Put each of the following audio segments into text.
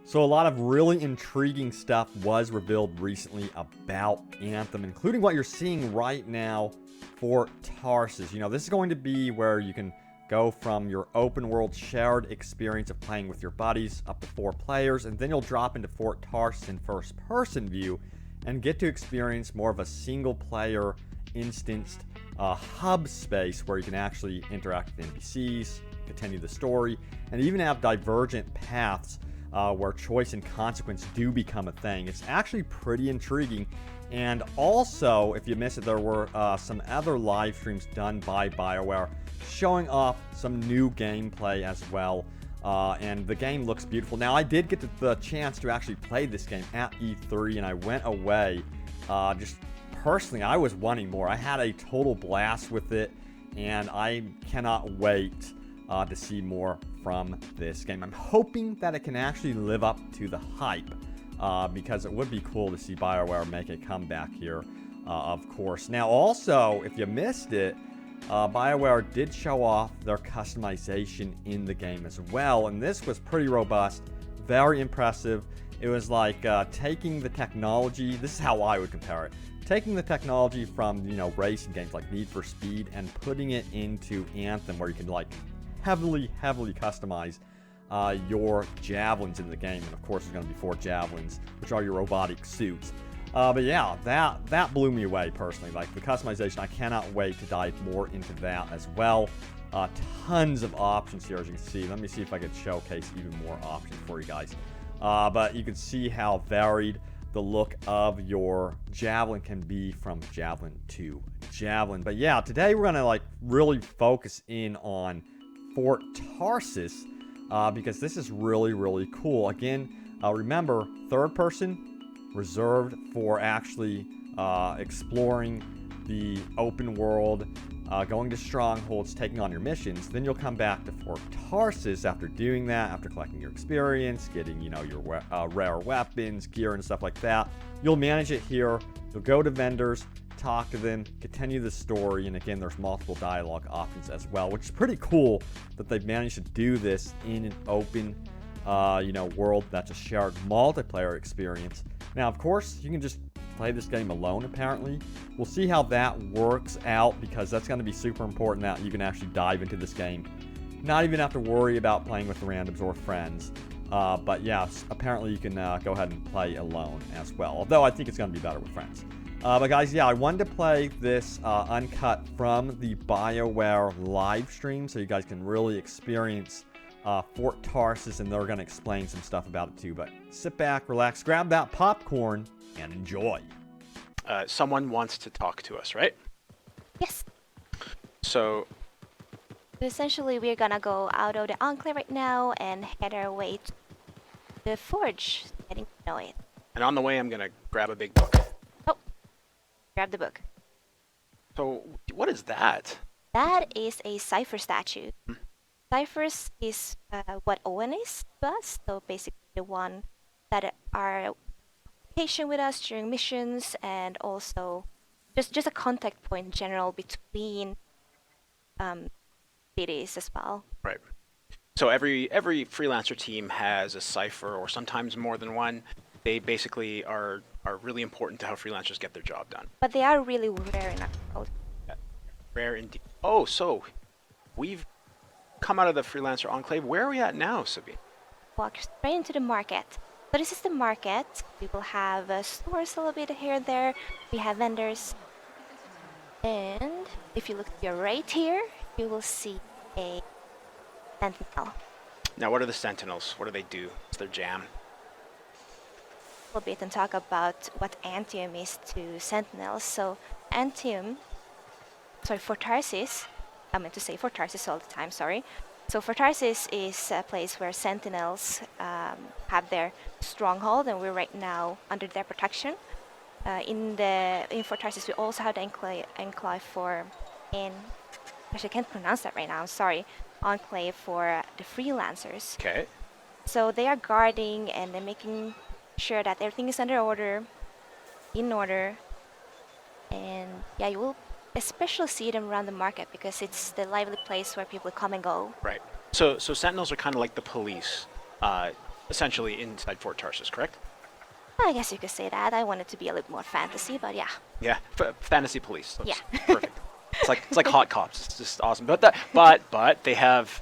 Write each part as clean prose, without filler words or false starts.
So a lot of really intriguing stuff was revealed recently about Anthem, including what you're seeing right now for Tarsus. You know, this is going to be where you can go from your open world shared experience of playing with your buddies up to 4 players, and then you'll drop into Fort Tarsus in first person view and get to experience more of a single player instanced hub space where you can actually interact with NPCs, continue the story, and even have divergent paths where choice and consequence do become a thing. It's actually pretty intriguing. And also, if you missed it, there were some other live streams done by BioWare showing off some new gameplay as well. And the game looks beautiful. Now, I did get the chance to actually play this game at E3, and I went away. Just personally, I was wanting more. I had a total blast with it, and I cannot wait to see more from this game. I'm hoping that it can actually live up to the hype, because it would be cool to see BioWare make a comeback here, of course. Now, also, if you missed it, BioWare did show off their customization in the game as well, and this was pretty robust, very impressive. It was like taking the technology, this is how I would compare it, taking the technology from, you know, racing games like Need for Speed and putting it into Anthem, where you can like heavily customize your javelins in the game. And of course, there's going to be 4 javelins, which are your robotic suits. But yeah, that blew me away personally. Like the customization, I cannot wait to dive more into that as well. Tons of options here, as you can see. Let me see if I can showcase even more options for you guys. But you can see how varied the look of your javelin can be from javelin to javelin. But yeah, today we're gonna like really focus in on Fort Tarsus, because this is really cool. Again, remember, third person, reserved for actually exploring the open world, going to strongholds, taking on your missions. Then you'll come back to Fort Tarsus after doing that, after collecting your experience, getting, you know, your rare weapons, gear, and stuff like that. You'll manage it here. You'll go to vendors, talk to them, continue the story, and again, there's multiple dialogue options as well, which is pretty cool that they've managed to do this in an open, you know, world that's a shared multiplayer experience. Now, of course, you can just play this game alone, apparently. We'll see how that works out, because that's going to be super important that you can actually dive into this game. Not even have to worry about playing with randoms or friends. But yeah, apparently you can go ahead and play alone as well. Although I think it's going to be better with friends. But guys, yeah, I wanted to play this uncut from the BioWare live stream so you guys can really experience Fort Tarsus, and they're going to explain some stuff about it too. But sit back, relax, grab that popcorn, and enjoy. Someone wants to talk to us, right? Yes. So Essentially, we're gonna go out of the enclave right now and head our way to the forge, getting to know it. and on the way, I'm going to grab a big book. Oh, grab the book. So what is that? That is a cipher statue. Ciphers is what Owen is to us, so basically the one that are patient with us during missions, and also just a contact point in general between cities as well. Right. So every freelancer team has a cipher, or sometimes more than one. They basically are really important to how freelancers get their job done. But they are really rare in our world. Yeah. Rare indeed. Oh, so we've come out of the freelancer enclave. Where are we at now, Sabine? Walk straight into the market. So this is the market. We will have stores a little bit here and there. We have vendors. And if you look to your right here, you will see a sentinel. Now, what are the Sentinels? What do they do? What's their jam? A little bit and talk about what Anthem is to sentinels. So Fort Tarsus, I meant to say Fort Tarsus all the time, sorry. So Fort Tarsus is a place where sentinels have their stronghold, and we're right now under their protection. In Fort Tarsus, we also have the enclave for, actually I can't pronounce that right now, I'm sorry, enclave for the freelancers. Okay. So they are guarding and they're making sure that everything is in order, and yeah, you will especially see them around the market because it's the lively place where people come and go. Right. So Sentinels are kind of like the police. essentially inside Fort Tarsus, correct? I guess you could say that. I want it to be a little more fantasy, but yeah. Yeah, fantasy police. That's Yeah. perfect. It's like hot cops. It's just awesome. But they have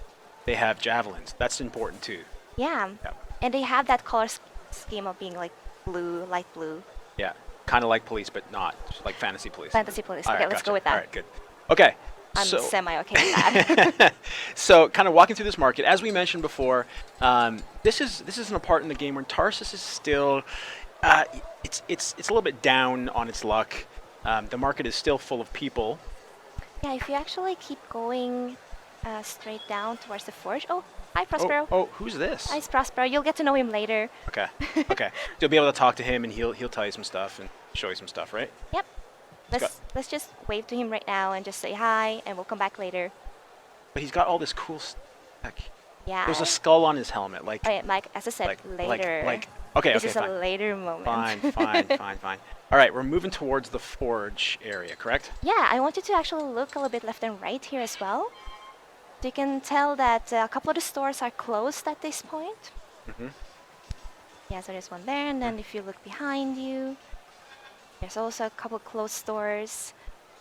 javelins. That's important too. Yeah. Yeah. And they have that color scheme of being like blue, light blue. Yeah, kind of like police, but not just like fantasy police. Fantasy police. All Okay, right, let's gotcha. go with that. All right, good. Okay. I'm so, semi-okay with that. So kind of walking through this market, as we mentioned before, this isn't a part in the game where Tarsus is still, it's a little bit down on its luck. The market is still full of people. Yeah, if you actually keep going straight down towards the forge. Oh, hi Prospero. Oh, who's this? Hi Prospero. You'll get to know him later. Okay, okay. You'll be able to talk to him, and he'll tell you some stuff and show you some stuff, right? Yep. Let's just wave to him right now and just say hi, and we'll come back later. But he's got all this cool stuff. Yeah. There's a skull on his helmet, like. Oh yeah, Mike. As I said, later. Okay, this okay, is fine. a later moment. Fine. All right, we're moving towards the forge area, correct? Yeah, I want you to actually look a little bit left and right here as well. You can tell that a couple of the stores are closed at this point. Mm-hmm. Yeah, so there's one there, and then if you look behind you, there's also a couple closed stores,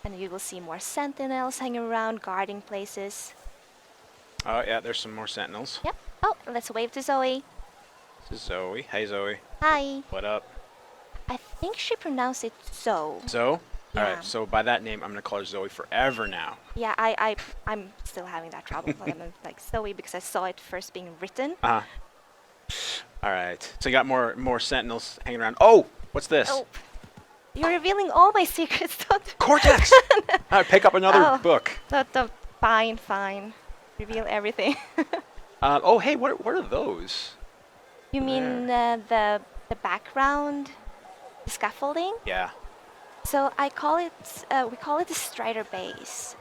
and you will see more sentinels hanging around, guarding places. Oh yeah, there's some more sentinels. Yep. Oh, let's wave to Zoe. This is Zoe. Hey Zoe. Hi. What up? I think she pronounced it Zoe. Zoe? Yeah. Alright, so by that name I'm gonna call her Zoe forever now. Yeah, I'm still having that trouble. I'm like Zoe because I saw it first being written. Uh-huh. Alright. So you got more sentinels hanging around. Oh! What's this? Oh, you're revealing all my secrets. Don't. Cortex! Alright, pick up another Oh. book. Fine. Reveal everything. Oh hey, what are those? You mean the background, the scaffolding? Yeah. So I call it we call it the Strider base.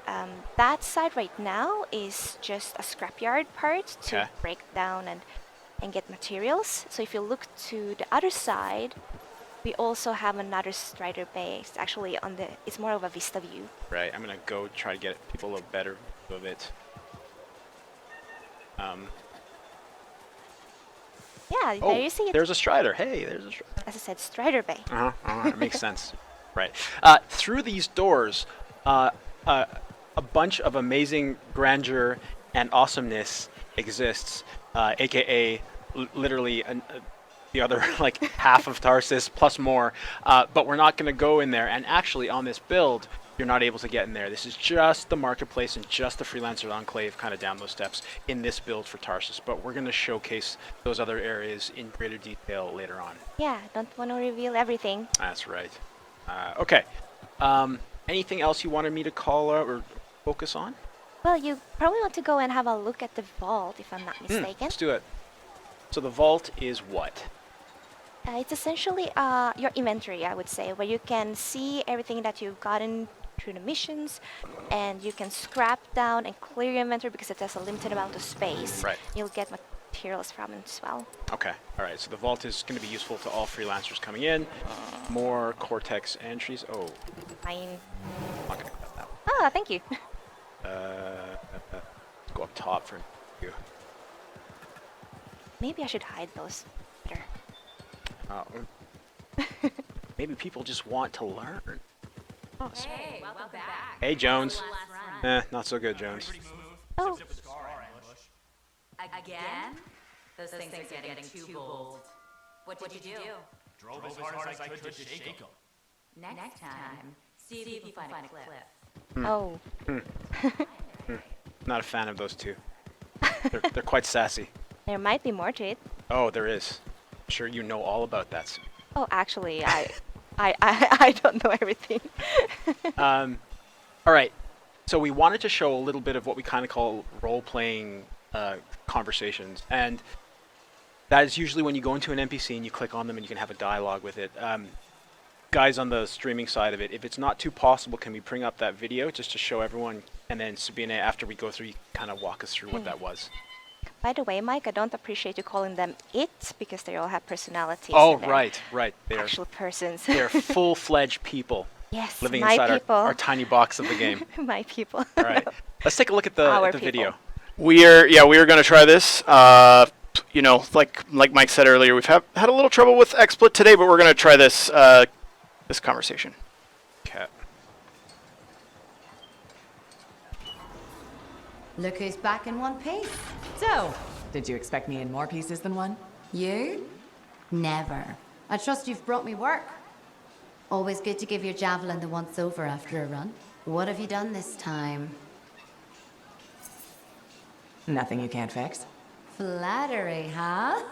That side right now is just a scrapyard part to Okay. break down and get materials. So if you look to the other side, we also have another Strider base. Actually, it's more of a vista view. Right, I'm gonna go try to get people a little better view of it. Yeah, Oh, there you see it. there's a Strider. Hey, there's a Strider. As I said, Strider Bay. It makes sense. Right. Through these doors, a bunch of amazing grandeur and awesomeness exists, aka literally the other like half of Tarsus plus more. But we're not going to go in there. And actually, on this build, you're not able to get in there. This is just the marketplace and just the freelancer enclave kind of down those steps in this build for Tarsus. But we're going to showcase those other areas in greater detail later on. Yeah, don't want to reveal everything. That's right. Okay. Anything else you wanted me to call out or focus on? Well, you probably want to go and have a look at the vault, if I'm not mistaken. Let's do it. So the vault is what? It's essentially your inventory, I would say, where you can see everything that you've gotten through the missions, and you can scrap down and clear your inventory because it has a limited amount of space. Right. You'll get materials from it as well. Okay. All right. So the vault is going to be useful to all freelancers coming in. More Cortex entries. Oh, Fine. I'm not going to grab that one. Ah, thank you. Go up top for you. Maybe I should hide those better. Maybe people just want to learn. Hey, welcome back. Hey, Jones. Last run. Not so good, Jones. Oh, Again? Those things are getting too bold. What'd you do? Drove as hard as I could to shake 'em. Next time, see if you can find a cliff. oh. Not a fan of those two. They're quite sassy. There might be more to it. Oh, there is. I'm sure you know all about that. Oh, actually, I don't know everything. All right. So we wanted to show a little bit of what we kind of call role-playing conversations, and that is usually when you go into an NPC and you click on them and you can have a dialogue with it. Guys on the streaming side of it, if it's not too possible, can we bring up that video just to show everyone, and then Sabina, after we go through, you kind of walk us through what that was. By the way, Mike, I don't appreciate you calling them it because they all have personalities. Oh, and they're right. They're actual persons. they're full-fledged people Yes, living my inside people. our tiny box of the game. My people. All right, let's take a look at Our the people. video. We are going to try this. you know, like Mike said earlier, we've had a little trouble with XSplit today, but we're going to try this this conversation. Okay. Look who's back in one piece. So, did you expect me in more pieces than one? You? Never. I trust you've brought me work. Always good to give your javelin the once over after a run. What have you done this time? Nothing you can't fix. Flattery, huh?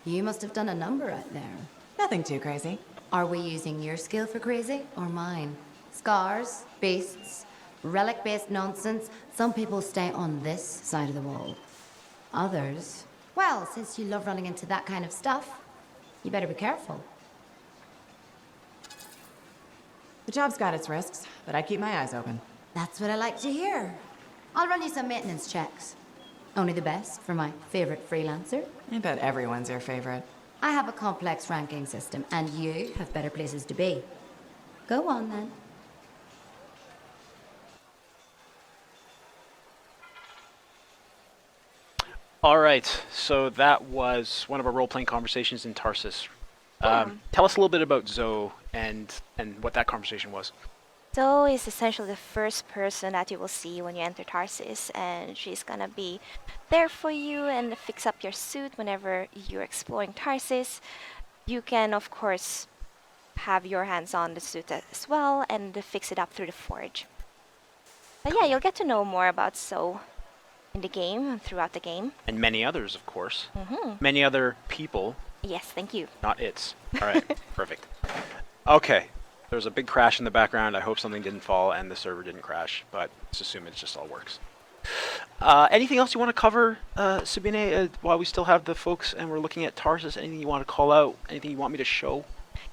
You must have done a number out there. Nothing too crazy. Are we using your skill for crazy or mine? Scars, beasts, relic-based nonsense. Some people stay on this side of the wall. Others, well, since you love running into that kind of stuff, you better be careful. The job's got its risks, but I keep my eyes open. That's what I like to hear. I'll run you some maintenance checks. Only the best for my favorite freelancer. I bet everyone's your favorite. I have a complex ranking system, and you have better places to be. Go on, then. All right, so that was one of our role-playing conversations in Tarsus. Tell us a little bit about Zoe and what that conversation was. Zoe is essentially the first person that you will see when you enter Tarsus, and she's gonna be there for you and fix up your suit whenever you're exploring Tarsus. You can, of course, have your hands on the suit as well and fix it up through the forge. But yeah, you'll get to know more about Zoe in the game and throughout the game. And many others, of course. Mm-hmm. Many other people, Yes, thank you. not its. All right, perfect. Okay, there's a big crash in the background. I hope something didn't fall and the server didn't crash, but let's assume it just all works. Anything else you want to cover, Sabine, while we still have the folks and we're looking at Tarsus? Anything you want to call out? Anything you want me to show?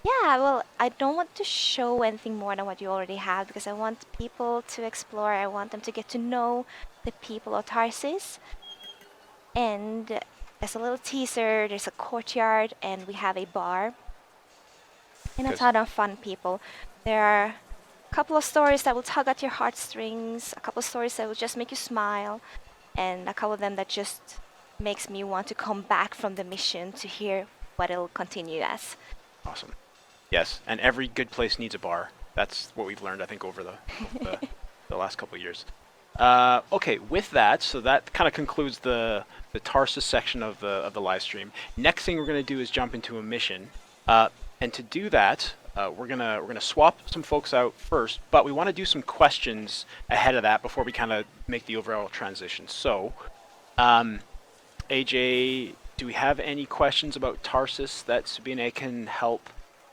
Yeah, well, I don't want to show anything more than what you already have because I want people to explore. I want them to get to know the people of Tarsus. And as a little teaser, there's a courtyard and we have a bar. And a Good. ton of fun people. There are a couple of stories that will tug at your heartstrings, a couple of stories that will just make you smile, and a couple of them that just makes me want to come back from the mission to hear what it'll continue as. Awesome. Yes, and every good place needs a bar. That's what we've learned, I think, over the last couple of years. Okay, with that, so that kind of concludes the Tarsus section of the live stream. Next thing we're going to do is jump into a mission, and to do that, we're gonna swap some folks out first, but we want to do some questions ahead of that before we kind of make the overall transition. So, AJ, do we have any questions about Tarsus that Sabine can help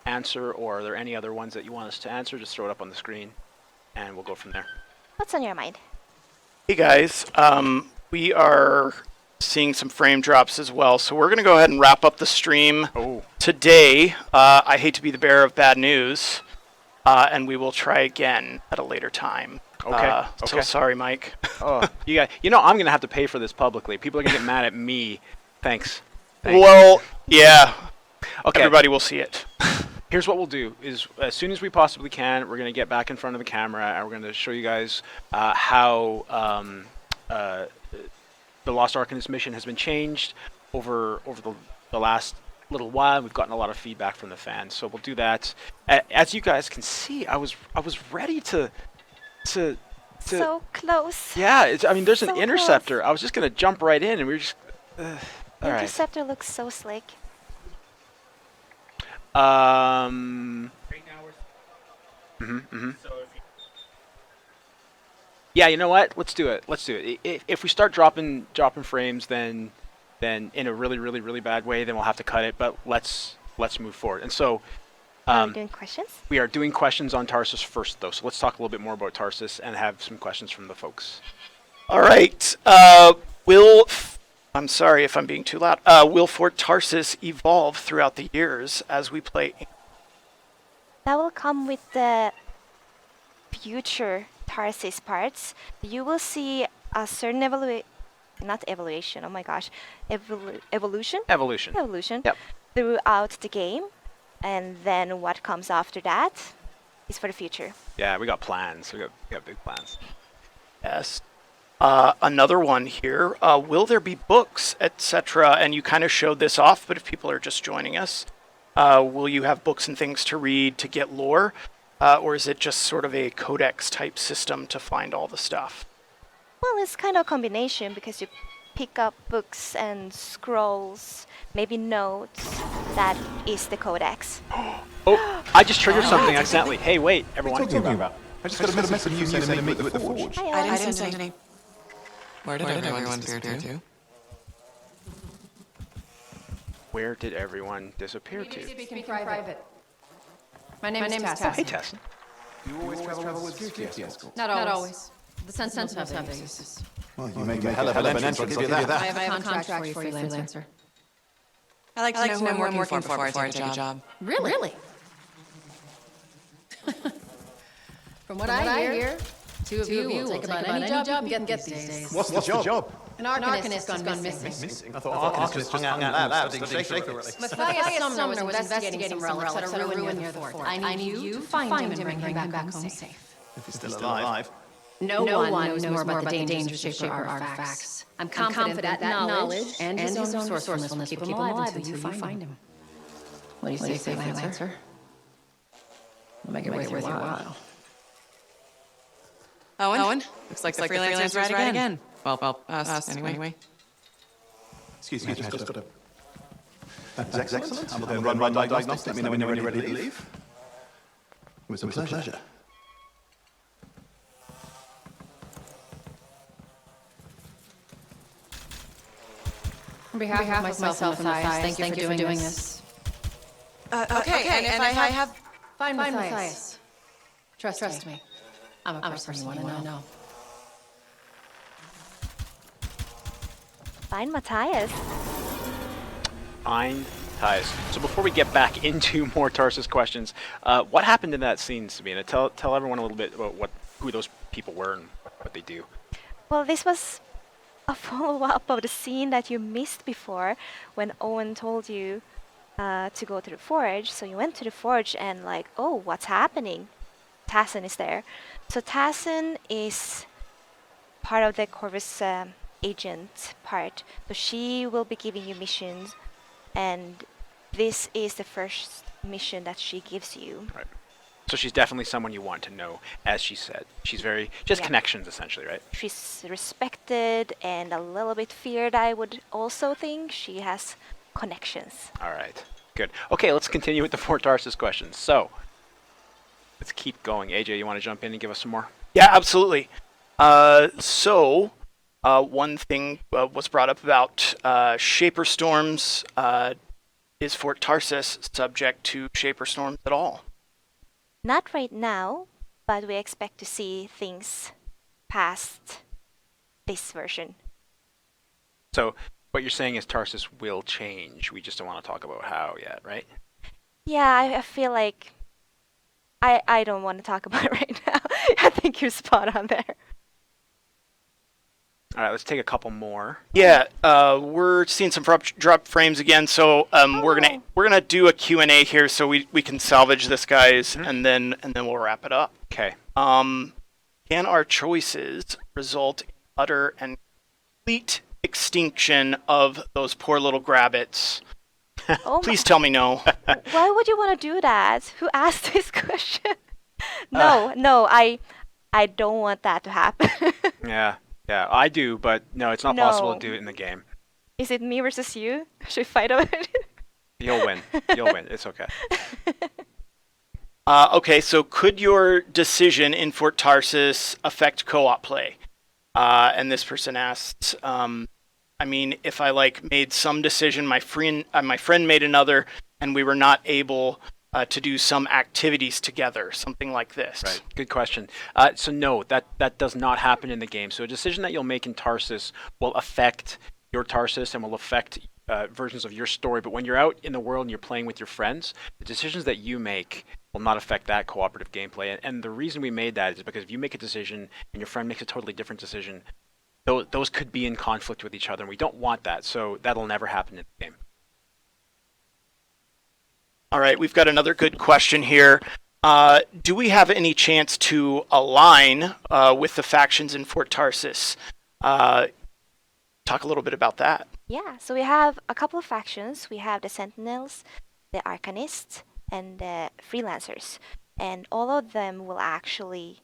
answer, or are there any other ones that you want us to answer? Just throw it up on the screen, and we'll go from there. What's on your mind? Hey guys, we are seeing some frame drops as well, so we're going to go ahead and wrap up the stream today. I hate to be the bearer of bad news, and we will try again at a later time. Okay. So sorry, Mike. Oh, you know, I'm gonna have to pay for this publicly. People are gonna get mad at me. Thanks. Well, yeah. Okay. Everybody will see it. Here's what we'll do: is as soon as we possibly can, we're gonna get back in front of the camera and we're gonna show you guys how the Lost Ark in this mission has been changed over the last little while. We've gotten a lot of feedback from the fans, so we'll do that. As you guys can see, I was ready to So close. yeah. I mean, there's So an close. interceptor. I was just gonna jump right in, and we were just. All right. Interceptor looks so slick. Right now we're. So if you Yeah, you know what? Let's do it. If we start dropping frames, then in a really bad way, then we'll have to cut it. But let's move forward. And so, Are we doing questions? we are doing questions on Tarsus first, though. So let's talk a little bit more about Tarsus and have some questions from the folks. All right. I'm sorry if I'm being too loud. Will Fort Tarsus evolve throughout the years as we play? That will come with the future Tarsus parts. You will see a certain evolution. Oh my gosh, evolution. Evolution. Yep. Throughout the game, and then what comes after that is for the future. Yeah, we got plans. We got big plans. Yes. Another one here. Will there be books, etc.? And you kind of showed this off, but if people are just joining us, will you have books and things to read to get lore? Or is it just sort of a codex type system to find all the stuff? Well, it's kind of a combination because you pick up books and scrolls, maybe notes. That is the codex. Oh, I just triggered something accidentally. Hey, wait, everyone. What are you talking about? I just got a message from you saying to meet you at the forge. Hi, I Ella. didn't send any. Where did everyone disappear to? Where did everyone disappear to? Speaking private. My name is Tessa. Hey, Tess. You always travel with security escorts. Not always. The Sentinels have their uses. Well, you make a hell of an entrance, I'll give you that. I have a contract for you, freelancer. I like to know who I'm working for before I take a job. Really? From what I hear, two of you will take about any job you can get these days. What's the job? An arcanist has gone missing. I thought architects hung out in labs studying Shaker, really. Matthias Sumner was investigating some relics at a ruin near the fort. I need you to find him and bring him back home safe. If he's still alive. No one knows more about the dangers of Shaper artifacts. I'm confident that knowledge and his own resourcefulness will keep him alive until you find him. What do you say, freelancer? I'll make it worth your while. Owen? Looks like the freelancer's right again. Well, us anyway. Excuse me, just got a... That's excellent. I'm going to run diagnostics. Let me know when you're ready to leave. It was a pleasure. On behalf of myself and Matthias, thank you for doing this. Okay, and if I have... Find Matthias. Trust me. I'm a person you want to know. Find Matthias. Fine, Matthias. So before we get back into more Tarsus questions, what happened in that scene, Sabina? Tell everyone a little bit about who those people were and what they do. Well, this was a follow-up of the scene that you missed before when Owen told you to go to the forge. So you went to the forge and like, oh, what's happening? Tassin is there. So Tassin is part of the Corvus agent part. So she will be giving you missions, and this is the first mission that she gives you. Right. So she's definitely someone you want to know, as she said. She's very just connections, essentially, right? She's respected and a little bit feared, I would also think. She has connections. All right, good. Okay, let's continue with the 4 Tarsus questions. So let's keep going. AJ, you want to jump in and give us some more? Yeah, absolutely. So one thing was brought up about Shaper Storms. Is Fort Tarsus subject to Shaper Storms at all? Not right now, but we expect to see things past this version. So what you're saying is Tarsus will change. We just don't want to talk about how yet, right? Yeah, I feel like I don't want to talk about it right now. I think you're spot on there. All right, let's take a couple more. Yeah, we're seeing some drop frames again, so we're gonna do a Q&A here, so we can salvage this, guys, and then we'll wrap it up. Okay. Can our choices result in utter and complete extinction of those poor little grabbits? Oh Please tell me no. Why would you want to do that? Who asked this question? No, I don't want that to happen. Yeah, I do, but no, it's not possible to do it in the game. Is it me versus you? Should we fight over it? You'll win. It's okay. Okay, so could your decision in Fort Tarsus affect co-op play? And this person asks, I mean, if I made some decision, my friend made another, and we were not able to do some activities together, something like this. Right. Good question. So no, that does not happen in the game. So a decision that you'll make in Tarsus will affect your Tarsus and will affect versions of your story. But when you're out in the world and you're playing with your friends, the decisions that you make will not affect that cooperative gameplay. And the reason we made that is because if you make a decision and your friend makes a totally different decision, those could be in conflict with each other, and we don't want that. So that'll never happen in the game. All right, we've got another good question here. Do we have any chance to align with the factions in Fort Tarsus? Talk a little bit about that. Yeah, so we have a couple of factions. We have the Sentinels, the Arcanists, and the Freelancers. And all of them will actually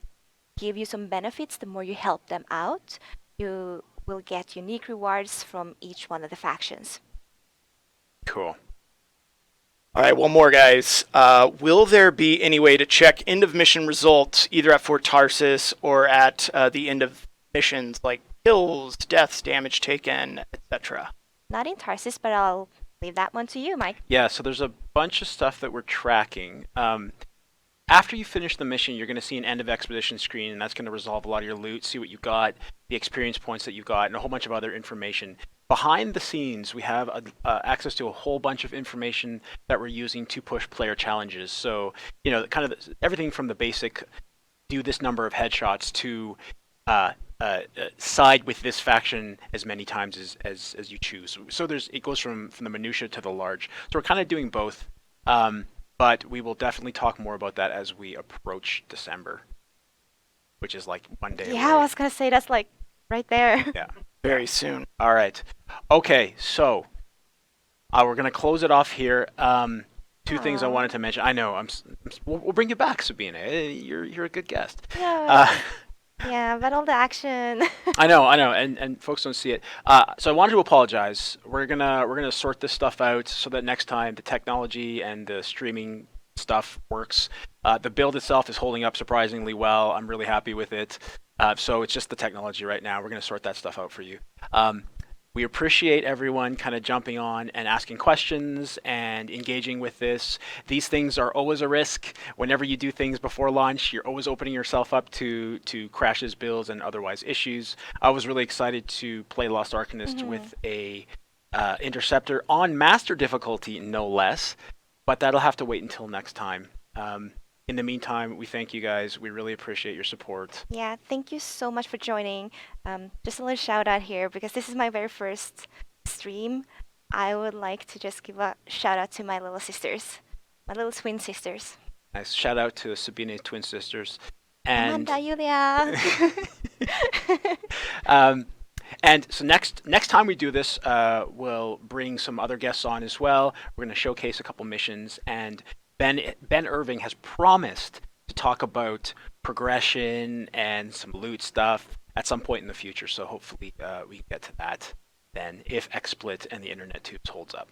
give you some benefits the more you help them out. You will get unique rewards from each one of the factions. Cool. All right, one more, guys. Will there be any way to check end of mission results either at Fort Tarsis or at the end of missions, like kills, deaths, damage taken, etc.? Not in Tarsis, but I'll leave that one to you, Mike. Yeah, so there's a bunch of stuff that we're tracking. After you finish the mission, you're going to see an end of expedition screen, and that's going to resolve a lot of your loot, see what you got, the experience points that you got, and a whole bunch of other information. Behind the scenes, we have access to a whole bunch of information that we're using to push player challenges. So, you know, kind of everything from the basic do this number of headshots to side with this faction as many times as you choose. So it goes from the minutia to the large. So we're kind of doing both. But we will definitely talk more about that as we approach December, which is like one day Yeah, away. I was going to say that's like right there. Yeah. Very soon. All right. Okay, so we're going to close it off here. Two things I Aw. wanted to mention. I know, we'll bring you back, Sabina. You're a good guest. Yeah, yeah, but all the action. I know, and folks don't see it. So I wanted to apologize. We're gonna sort this stuff out so that next time the technology and the streaming stuff works. The build itself is holding up surprisingly well. I'm really happy with it. So it's just the technology right now. We're gonna sort that stuff out for you. We appreciate everyone kind of jumping on and asking questions and engaging with this. These things are always a risk. Whenever you do things before launch, you're always opening yourself up to crashes, builds, and otherwise issues. I was really excited to play Lost Arcanist with a Interceptor on Master difficulty, no less, but that'll have to wait until next time. In the meantime, we thank you guys. We really appreciate your support. Yeah, thank you so much for joining. Just a little shout out here because this is my very first stream. I would like to just give a shout out to my little sisters, my little twin sisters. Nice shout out to Sabine twin sisters. And Amanda, Julia. and so next time we do this, we'll bring some other guests on as well. We're going to showcase a couple missions, and Ben Irving has promised to talk about progression and some loot stuff at some point in the future. So hopefully we can get to that then, if XSplit and the Internet Tubes holds up.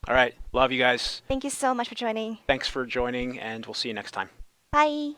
All right, love you guys. Thank you so much for joining. Thanks for joining, and we'll see you next time. Bye.